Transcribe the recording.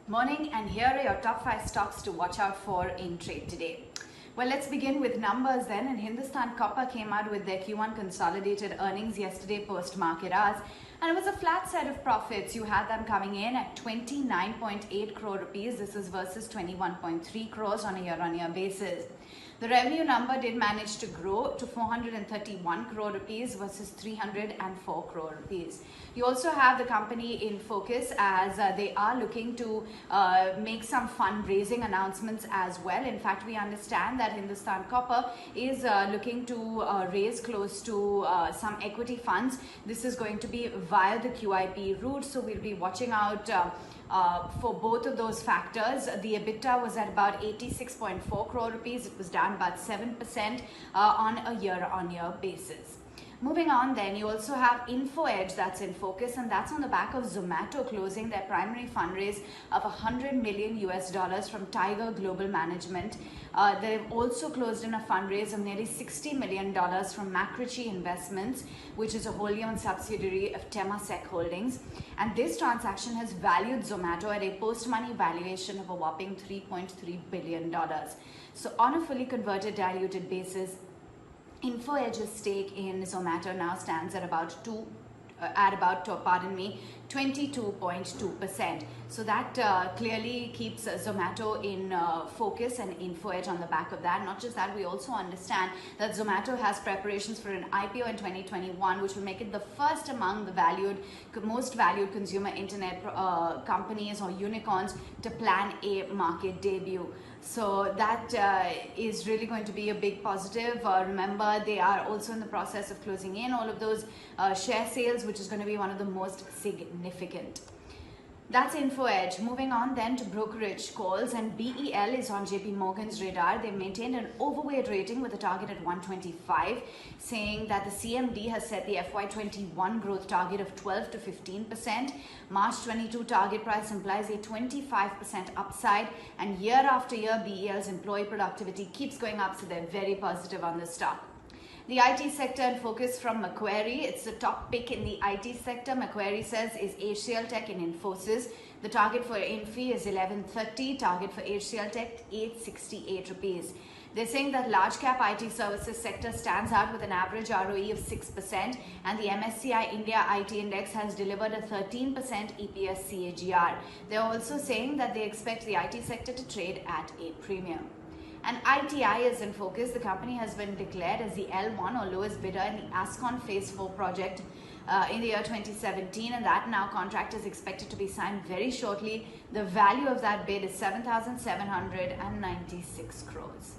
Morning, and here are your top 5 stocks to watch out for in trade today. Well, let's begin with numbers then. And Hindustan Copper came out with their Q1 consolidated earnings yesterday post-market hours. And it was a flat set of profits. You had them coming in at 29.8 crore rupees. This is versus 21.3 crores on a year-on-year basis. The revenue number did manage to grow to 431 crore rupees versus 304 crore rupees. You also have the company in focus as they are looking to make some fundraising announcements as well. In fact, we understand that Hindustan Copper is looking to raise close to some equity funds. This is going to be via the QIP route, so we'll be watching out for both of those factors. The EBITDA was at about 86.4 crore rupees. It was down about 7% on a year-on-year basis. Moving on then, you also have Info Edge that's in focus, and that's on the back of Zomato closing their primary fundraise of $100 million from Tiger Global Management. They've also closed in a fundraise of nearly $60 million from Macritchie Investments, which is a wholly owned subsidiary of Temasek Holdings. And this transaction has valued Zomato at a post-money valuation of a whopping $3.3 billion. So on a fully converted diluted basis, Info Edge's stake in Zomato now stands at about 22.2%. So that clearly keeps Zomato in focus and Info Edge on the back of that. Not just that, we also understand that Zomato has preparations for an IPO in 2021, which will make it the first among the most valued consumer internet companies or unicorns to plan a market debut. So that is really going to be a big positive. Remember, they are also in the process of closing in all of those share sales, which is going to be one of the most significant. That's Info Edge. Moving on then to brokerage calls, and BEL is on JP Morgan's radar. They've maintained an overweight rating with a target at 125, saying that the CMD has set the FY21 growth target of 12 to 15%. March 22 target price implies a 25% upside, and year after year BEL's employee productivity keeps going up, so they're very positive on this stock. The IT sector in focus from Macquarie. It's the top pick in the IT sector. Macquarie says is HCL Tech and Infosys. The target for Infy is 1130. Target for HCL Tech 868 rupees. They're saying that large cap IT services sector stands out with an average ROE of 6%, and the MSCI India IT Index has delivered a 13% EPS CAGR. They're also saying that they expect the IT sector to trade at a premium. And ITI is in focus. The company has been declared as the L1 or lowest bidder in the Ascon Phase 4 project in the year 2017, and that now contract is expected to be signed very shortly. The value of that bid is 7,796 crores.